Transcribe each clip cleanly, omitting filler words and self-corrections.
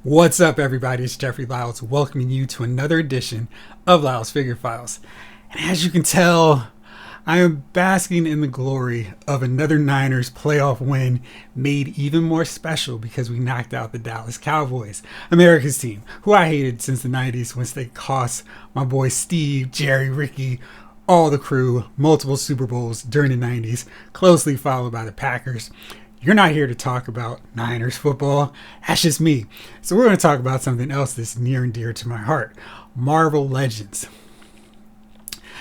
What's up, everybody? It's Jeffrey Lyles welcoming you to another edition of Lyles Figure Files. And as you can tell, I am basking in the glory of another Niners playoff win made even more special because we knocked out the Dallas Cowboys, America's team, who I hated since the 90s once they cost my boy Steve, Jerry, Ricky, all the crew multiple Super Bowls during the 90s, closely followed by the Packers. You're not here to talk about Niners football. That's just me. So we're going to talk about something else that's near and dear to my heart. Marvel Legends.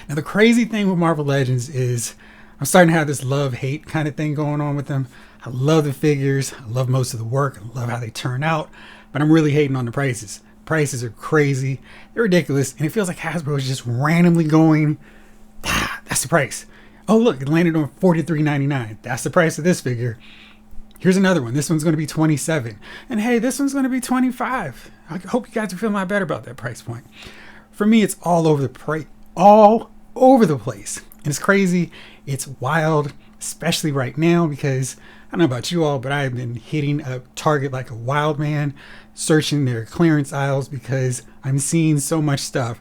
Now the crazy thing with Marvel Legends is I'm starting to have this love-hate kind of thing going on with them. I love the figures. I love most of the work. I love how they turn out. But I'm really hating on the prices. Prices are crazy. They're ridiculous. And it feels like Hasbro is just randomly going, that's the price. Oh, look, it landed on $43.99. That's the price of this figure. Here's another one. This one's going to be $27. And hey, this one's going to be $25. I hope you guys are feeling a lot better about that price point. For me, it's all over the place. And it's crazy. It's wild, especially right now because I don't know about you all, but I've been hitting a Target like a wild man, searching their clearance aisles because I'm seeing so much stuff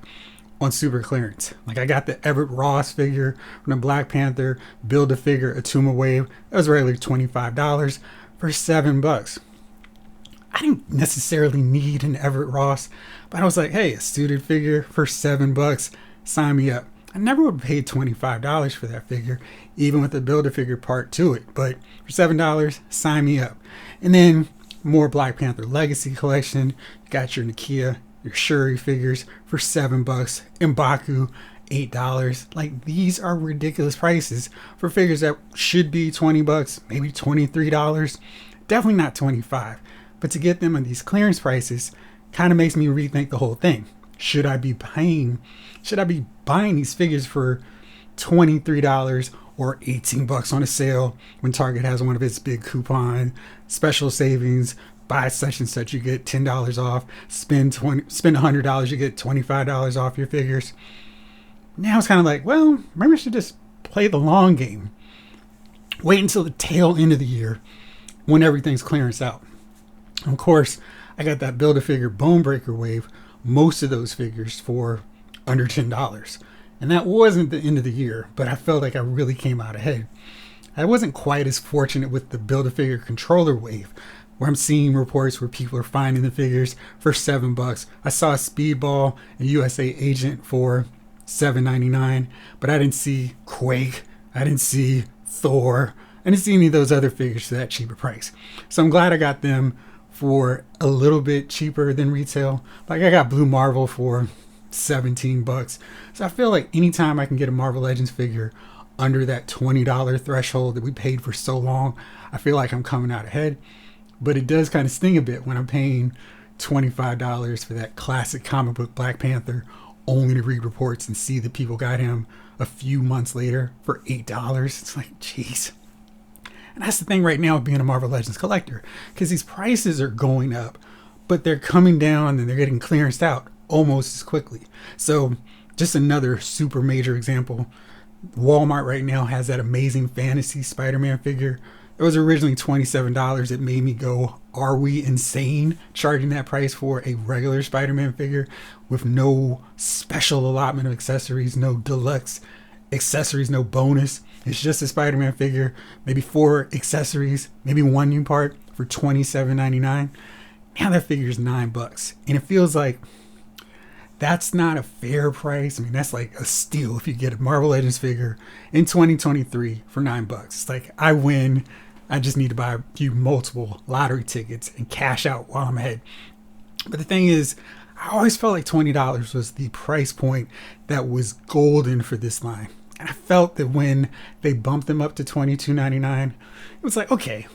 on super clearance. Like I got the Everett Ross figure from the Black Panther, Build-A-Figure Atuma Wave. That was regularly $25 for $7. I didn't necessarily need an Everett Ross, but I was like, hey, a suited figure for $7, sign me up. I never would have paid $25 for that figure, even with the Build-A-Figure part to it, but for $7, sign me up. And then more Black Panther Legacy Collection. You got your Nakia, your Shuri figures for $7, M'Baku $8. Like, these are ridiculous prices for figures that should be $20, maybe $23. Definitely not $25. But to get them on these clearance prices kind of makes me rethink the whole thing. Should I be buying these figures for $23 or $18 on a sale when Target has one of its big coupon special savings? Buy such and such, you get $10 off. Spend $100, you get $25 off your figures. Now it's kind of like, well, maybe I should just play the long game. Wait until the tail end of the year when everything's clearance out. Of course, I got that Build-A-Figure Bone Breaker Wave, most of those figures for under $10. And that wasn't the end of the year, but I felt like I really came out ahead. I wasn't quite as fortunate with the Build-A-Figure Controller Wave, where I'm seeing reports where people are finding the figures for $7. I saw a Speedball and USA Agent for $7.99, but I didn't see Quake. I didn't see Thor. I didn't see any of those other figures for that cheaper price. So I'm glad I got them for a little bit cheaper than retail. Like I got Blue Marvel for $17. So I feel like anytime I can get a Marvel Legends figure under that $20 threshold that we paid for so long, I feel like I'm coming out ahead. But it does kind of sting a bit when I'm paying $25 for that classic comic book Black Panther, only to read reports and see that people got him a few months later for $8. It's like, jeez. And that's the thing right now with being a Marvel Legends collector, because these prices are going up, but they're coming down and they're getting clearanced out almost as quickly. So just another super major example. Walmart right now has that amazing fantasy Spider-Man figure. It was originally $27. It made me go, are we insane charging that price for a regular Spider-Man figure with no special allotment of accessories, no deluxe accessories, no bonus? It's just a Spider-Man figure, maybe 4 accessories, maybe 1 new part for $27.99. Now that figure is $9. And it feels like that's not a fair price. I mean, that's like a steal if you get a Marvel Legends figure in 2023 for $9. It's like, I win. I just need to buy a few multiple lottery tickets and cash out while I'm ahead. But the thing is, I always felt like $20 was the price point that was golden for this line. And I felt that when they bumped them up to $22.99, it was like, okay,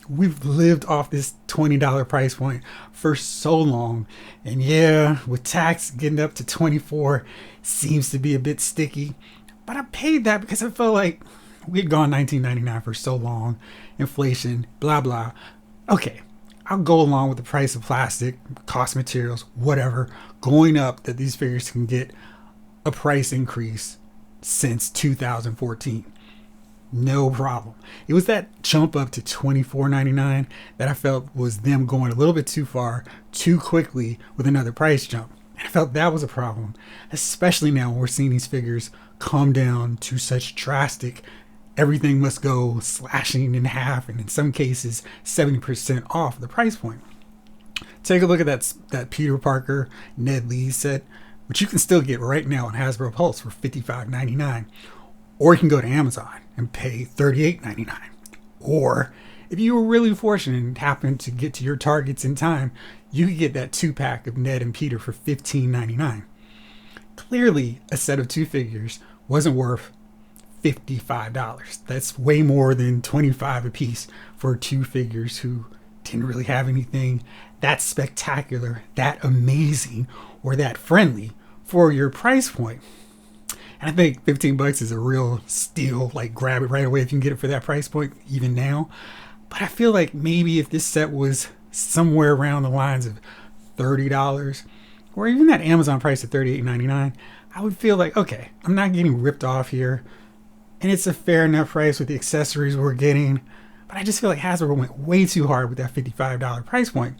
we've lived off this $20 price point for so long. And yeah, with tax getting up to $24 seems to be a bit sticky. But I paid that because I felt like we'd gone $19.99 for so long. Inflation, blah, blah. Okay, I'll go along with the price of plastic, cost materials, whatever, going up, that these figures can get a price increase since 2014. no problem. It was that jump up to $24.99 that I felt was them going a little bit too far, too quickly with another price jump. And I felt that was a problem, especially now when we're seeing these figures come down to such drastic, everything must go slashing in half, and in some cases 70% off the price point. Take a look at that Peter Parker Ned Lee set, which you can still get right now on Hasbro Pulse for $55.99. Or you can go to Amazon and pay $38.99. Or if you were really fortunate and happened to get to your targets in time, you could get that 2-pack of Ned and Peter for $15.99. Clearly, a set of 2 figures wasn't worth $55. That's way more than $25 a piece for 2 figures who didn't really have anything that spectacular, that amazing, or that friendly for your price point. And I think $15 is a real steal. Like, grab it right away if you can get it for that price point, even now. But I feel like maybe if this set was somewhere around the lines of $30, or even that Amazon price of $38.99, I would feel like, okay, I'm not getting ripped off here, and it's a fair enough price with the accessories we're getting. But I just feel like Hasbro went way too hard with that $55 price point.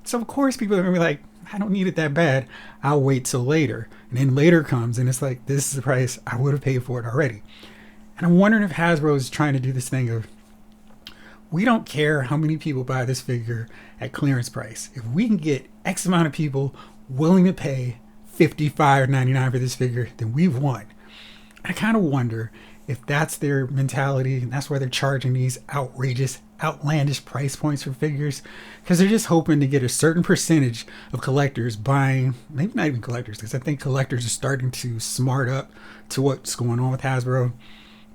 So of course people are gonna be like, I don't need it that bad, I'll wait till later. And then later comes and it's like, this is the price I would have paid for it already. And I'm wondering if Hasbro is trying to do this thing of, we don't care how many people buy this figure at clearance price. If we can get X amount of people willing to pay $55.99 for this figure, then we've won. I kind of wonder if that's their mentality and that's why they're charging these outrageous, outlandish price points for figures, because they're just hoping to get a certain percentage of collectors buying, maybe not even collectors, because I think collectors are starting to smart up to what's going on with Hasbro.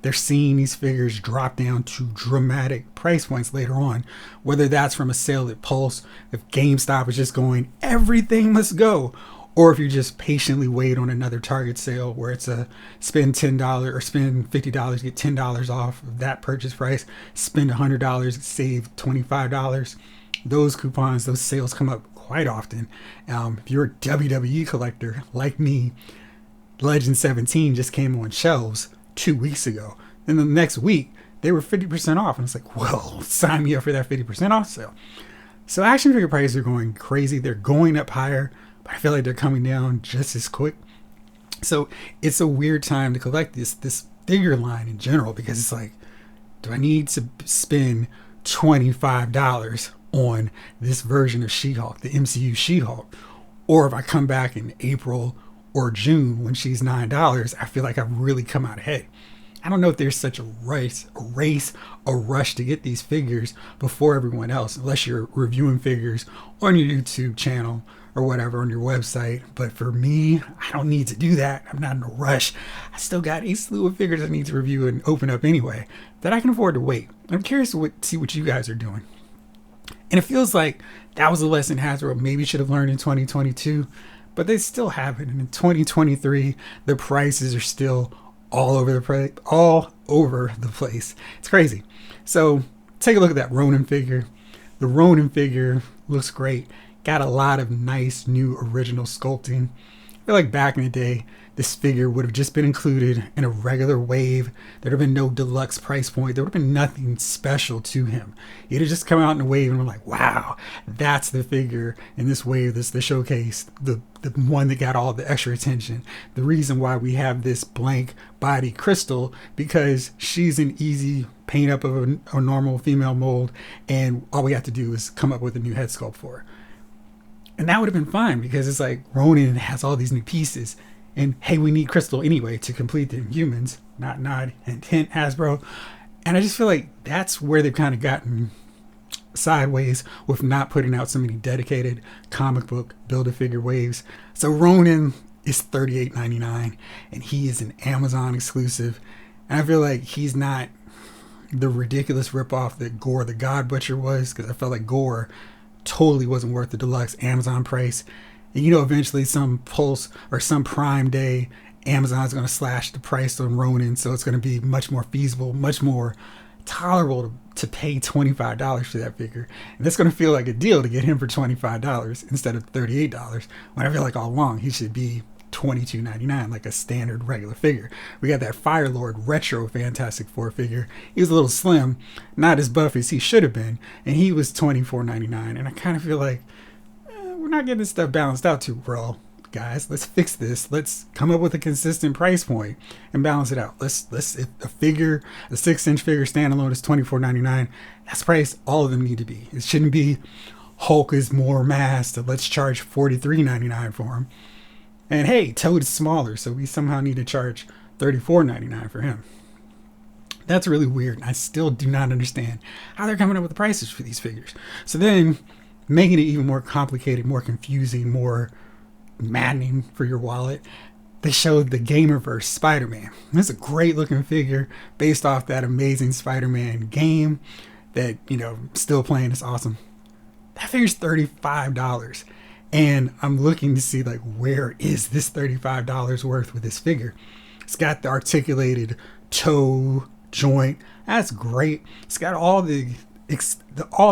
They're seeing these figures drop down to dramatic price points later on, whether that's from a sale at Pulse, if GameStop is just going, everything must go, or if you just patiently wait on another Target sale where it's a spend $10 or spend $50, get $10 off of that purchase price, spend $100, save $25. Those coupons, those sales come up quite often. If you're a WWE collector like me, Legend 17 just came on shelves 2 weeks ago. Then the next week, they were 50% off. And it's like, well, sign me up for that 50% off sale. So action figure prices are going crazy. They're going up higher, but I feel like they're coming down just as quick. So it's a weird time to collect this figure line in general, because it's like, do I need to spend $25 on this version of She-Hulk, the MCU She-Hulk? Or if I come back in April or June when she's $9, I feel like I've really come out ahead. I don't know if there's such a rush to get these figures before everyone else, unless you're reviewing figures on your YouTube channel or whatever, on your website. But for me, I don't need to do that. I'm not in a rush. I still got a slew of figures I need to review and open up anyway that I can afford to wait. I'm curious to see what you guys are doing. And it feels like that was a lesson Hasbro maybe should have learned in 2022, but they still haven't. And in 2023, the prices are still all over the place. It's crazy. So take a look at that Ronin figure. The Ronin figure looks great. Got a lot of nice new original sculpting. I feel like back in the day, this figure would have just been included in a regular wave. There'd have been no deluxe price point. There would have been nothing special to him. He'd have just come out in a wave and we're like, wow, that's the figure in this wave, this the showcase, the one that got all the extra attention. The reason why we have this blank body Crystal, because she's an easy paint up of a normal female mold, and all we have to do is come up with a new head sculpt for her. And that would have been fine, because it's like Ronin has all these new pieces. And hey, we need Crystal anyway to complete the Humans. Nod and hint, Hasbro. And I just feel like that's where they've kind of gotten sideways with not putting out so many dedicated comic book Build-A-Figure waves. So Ronin is $38.99 and he is an Amazon exclusive. And I feel like he's not the ridiculous ripoff that Gore the God Butcher was, because I felt like Gore totally wasn't worth the deluxe Amazon price. And eventually some Pulse or some Prime Day, Amazon's going to slash the price on Ronin, so it's going to be much more feasible, much more tolerable to pay $25 for that figure. And it's going to feel like a deal to get him for $25 instead of $38, when I feel like all along he should be $22.99, like a standard regular figure. We got that Fire Lord retro Fantastic Four figure. He was a little slim, not as buff as he should have been, and he was $24.99. And I kind of feel like we're not getting this stuff balanced out too well, guys. Let's fix this. Let's come up with a consistent price point and balance it out. Let's if a 6-inch figure standalone is $24.99, that's the price all of them need to be. It shouldn't be Hulk is more mass, so let's charge $43.99 for him. And hey, Toad is smaller, so we somehow need to charge $34.99 for him. That's really weird. I still do not understand how they're coming up with the prices for these figures. So then, making it even more complicated, more confusing, more maddening for your wallet, they showed the Gamerverse Spider-Man. This is a great looking figure based off that amazing Spider-Man game that, still playing. It's awesome. That figure's $35. And I'm looking to see, like, where is this $35 worth with this figure? It's got the articulated toe joint. That's great. It's got all the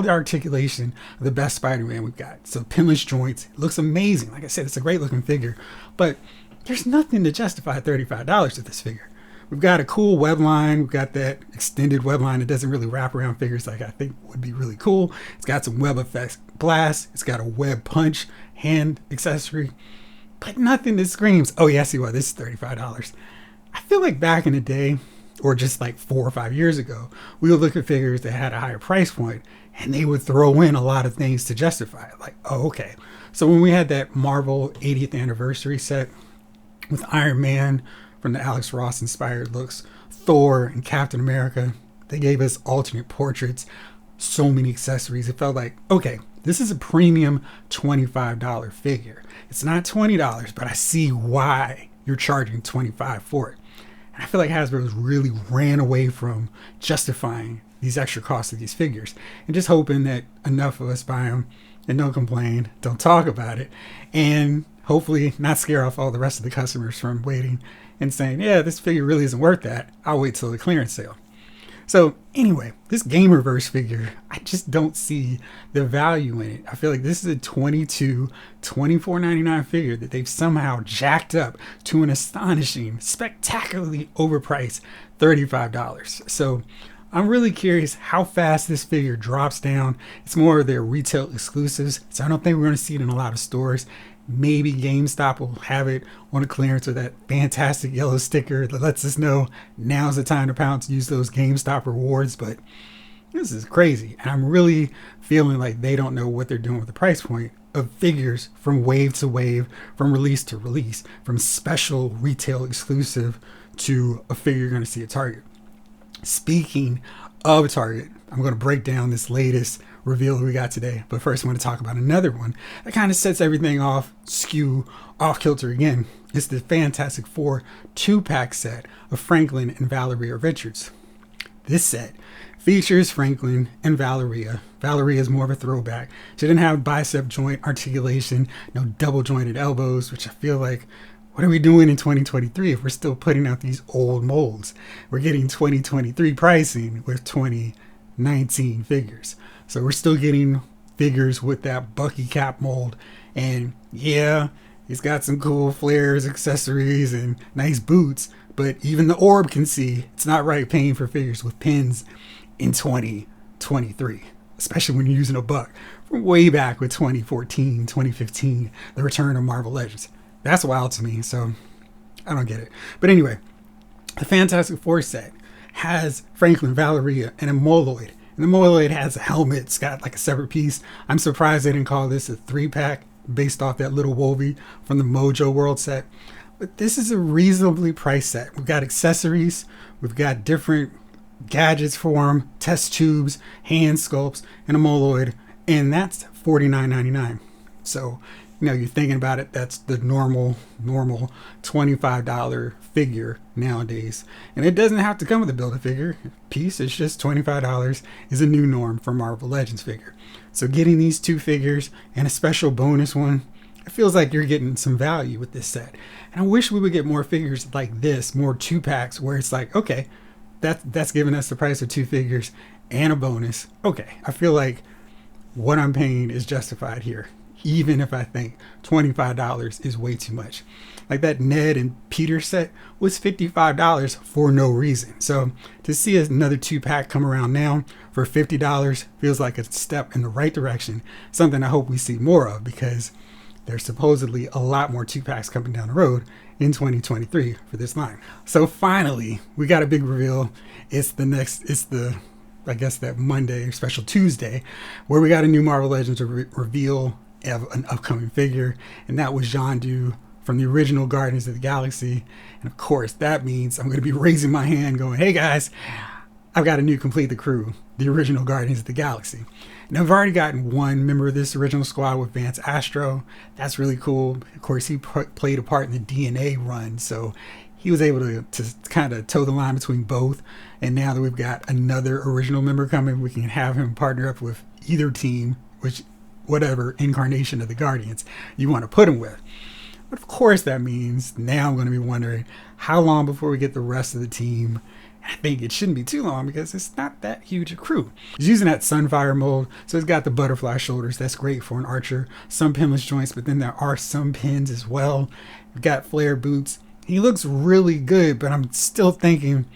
articulation of the best Spider-Man we've got. So pinless joints. It looks amazing. Like I said, it's a great looking figure. But there's nothing to justify $35 with this figure. We've got a cool web line. We've got that extended web line that doesn't really wrap around figures like I think would be really cool. It's got some web effects blast. It's got a web punch hand accessory. But nothing that screams, oh yeah, I see why this is $35. I feel like back in the day, or just like 4 or 5 years ago, we would look at figures that had a higher price point and they would throw in a lot of things to justify it. Like, oh, okay. So when we had that Marvel 80th anniversary set with Iron Man from the Alex Ross inspired looks, Thor and Captain America, they gave us alternate portraits, so many accessories. It felt like, okay, this is a premium $25 figure. It's not $20, but I see why you're charging $25 for it. And I feel like Hasbro's really ran away from justifying these extra costs of these figures and just hoping that enough of us buy them and don't complain, don't talk about it, and hopefully not scare off all the rest of the customers from waiting and saying, yeah, this figure really isn't worth that. I'll wait till the clearance sale. So anyway, this Gamerverse figure, I just don't see the value in it. I feel like this is a $24.99 figure that they've somehow jacked up to an astonishing, spectacularly overpriced $35. So I'm really curious how fast this figure drops down. It's more of their retail exclusives, so I don't think we're going to see it in a lot of stores. Maybe GameStop will have it on a clearance with that fantastic yellow sticker that lets us know now's the time to pounce, use those GameStop rewards. But this is crazy. And I'm really feeling like they don't know what they're doing with the price point of figures from wave to wave, from release to release, from special retail exclusive to a figure you're going to see at Target. Speaking of Target, I'm going to break down this latest reveal that we got today. But first, I want to talk about another one that kind of sets everything off kilter again. It's the Fantastic Four 2-pack set of Franklin and Valeria Richards. This set features Franklin and Valeria. Valeria is more of a throwback. She didn't have bicep joint articulation, no double jointed elbows, which I feel like, what are we doing in 2023 if we're still putting out these old molds? We're getting 2023 pricing with 2019 figures. So we're still getting figures with that Bucky cap mold. And yeah, he's got some cool flares, accessories, and nice boots. But even the orb can see it's not right paying for figures with pins in 2023. Especially when you're using a buck from way back with 2014, 2015, the return of Marvel Legends. That's wild to me, so I don't get it. But anyway, the Fantastic Four set has Franklin, Valeria, and a Moloid. And the Moloid has a helmet. It's got like a separate piece. I'm surprised they didn't call this a 3-pack based off that little Wolvie from the Mojo World set. But this is a reasonably priced set. We've got accessories. We've got different gadgets for them, test tubes, hand sculpts, and a Moloid. And that's $49.99. So, you're thinking about it, that's the normal $25 figure nowadays. And it doesn't have to come with a Build-A-Figure piece. It's just $25 is a new norm for Marvel Legends figure. So getting these 2 figures and a special bonus one, it feels like you're getting some value with this set. And I wish we would get more figures like this, more 2-packs where it's like, okay, that's giving us the price of 2 figures and a bonus. Okay, I feel like what I'm paying is justified here. even if I think $25 is way too much. Like that Ned and Peter set was $55 for no reason. So to see another 2-pack come around now for $50 feels like a step in the right direction. Something I hope we see more of, because there's supposedly a lot more 2-packs coming down the road in 2023 for this line. So finally, we got a big reveal. It's I guess that Monday or special Tuesday, where we got a new Marvel Legends reveal of an upcoming figure, and that was Yondu from the original Guardians of the Galaxy. And of course, that means I'm going to be raising my hand going, hey guys, I've got a new Complete the Crew, the original Guardians of the Galaxy. Now, I've already gotten one member of this original squad with Vance Astro. That's really cool. Of course, he played a part in the DNA run, so he was able to kind of toe the line between both. And now that we've got another original member coming, we can have him partner up with either team, whatever incarnation of the Guardians you want to put him with. But of course, that means now I'm going to be wondering how long before we get the rest of the team. I think it shouldn't be too long because it's not that huge a crew. He's using that Sunfire mold, so he's got the butterfly shoulders. That's great for an archer. Some pinless joints, but then there are some pins as well. We've got flare boots. He looks really good, but I'm still thinking,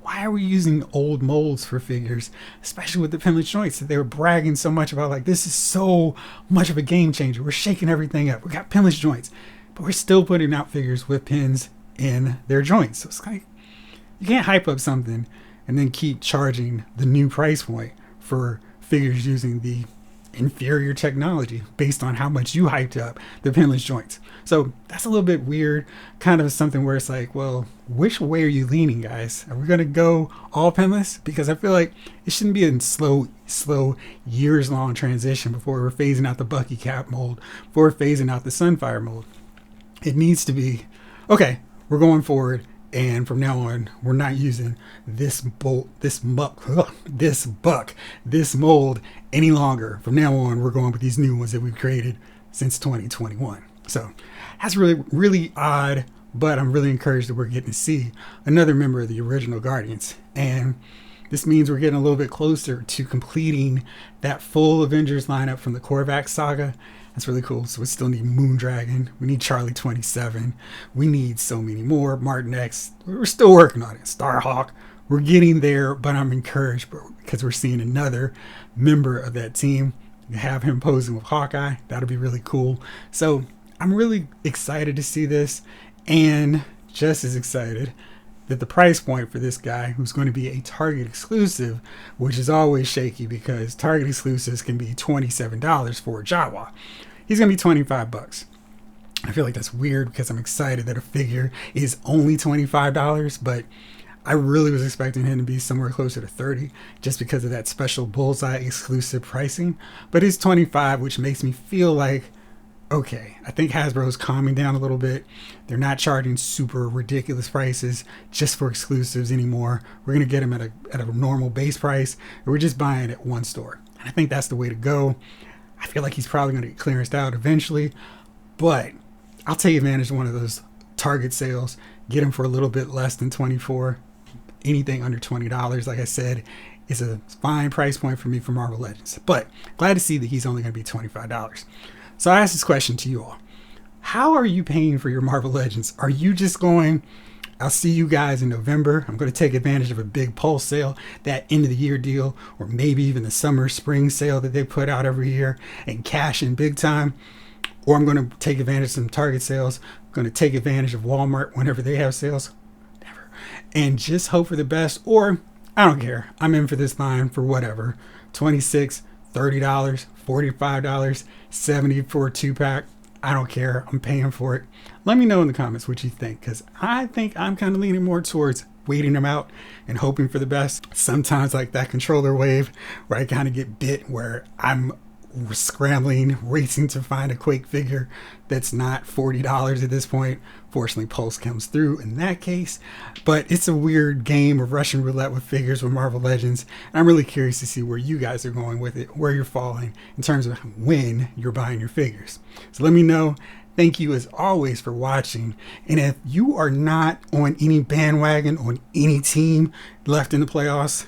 why are we using old molds for figures, especially with the pinless joints that they were bragging so much about? Like, this is so much of a game changer. We're shaking everything up. We got pinless joints, but we're still putting out figures with pins in their joints. So it's like, you can't hype up something and then keep charging the new price point for figures using the inferior technology based on how much you hyped up the pinless joints. So that's a little bit weird, kind of something where it's like, well, which way are you leaning, guys? Are we going to go all pinless? Because I feel like it shouldn't be a slow years long transition before we're phasing out the Bucky Cap mold, before we're phasing out the Sunfire mold. It needs to be, okay, we're going forward, and from now on, we're not using this mold any longer. From now on, we're going with these new ones that we've created since 2021. So that's really, really odd, but I'm really encouraged that we're getting to see another member of the original Guardians. And this means we're getting a little bit closer to completing that full Avengers lineup from the Korvac saga. That's really cool. So we still need Moondragon. We need Charlie 27. We need so many more. Martin X. We're still working on it. Starhawk. We're getting there, but I'm encouraged because we're seeing another member of that team. Have him posing with Hawkeye. That'll be really cool. So I'm really excited to see this, and just as excited that the price point for this guy, who's going to be a Target exclusive, which is always shaky because Target exclusives can be $27 for a Jawa. He's going to be $25. I feel like that's weird because I'm excited that a figure is only $25, but I really was expecting him to be somewhere closer to $30 just because of that special Bullseye exclusive pricing. But it's $25, which makes me feel like, okay, I think Hasbro's calming down a little bit. They're not charging super ridiculous prices just for exclusives anymore. We're going to get them at a normal base price, and we're just buying at one store. And I think that's the way to go. I feel like he's probably going to get clearanced out eventually, but I'll take advantage of one of those Target sales, get him for a little bit less than $24. Anything under $20, like I said, is a fine price point for me for Marvel Legends. But glad to see that he's only going to be $25. So I asked this question to you all. How are you paying for your Marvel Legends? Are you just going, I'll see you guys in November. I'm going to take advantage of a big Pulse sale, that end of the year deal, or maybe even the summer spring sale that they put out every year and cash in big time. Or I'm going to take advantage of some Target sales. I'm going to take advantage of Walmart whenever they have sales. Never. And just hope for the best. Or I don't care. I'm in for this line for whatever. $26, $30, $45, $70 for a 2-pack. I don't care. I'm paying for it. Let me know in the comments what you think, because I think I'm kind of leaning more towards waiting them out and hoping for the best. Sometimes like that controller wave where I kind of get bit, where I'm scrambling, racing to find a Quake figure that's not $40 at this point. Fortunately, Pulse comes through in that case, but it's a weird game of Russian roulette with figures with Marvel Legends, and I'm really curious to see where you guys are going with it, where you're falling in terms of when you're buying your figures. So let me know. Thank you as always for watching, and if you are not on any bandwagon on any team left in the playoffs,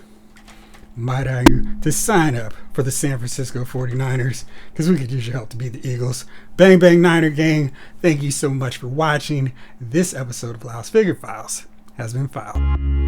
might I you to sign up for the San Francisco 49ers, because we could use your help to beat the Eagles. Bang Bang Niner Gang, thank you so much for watching. This episode of Laos Figure Files has been filed.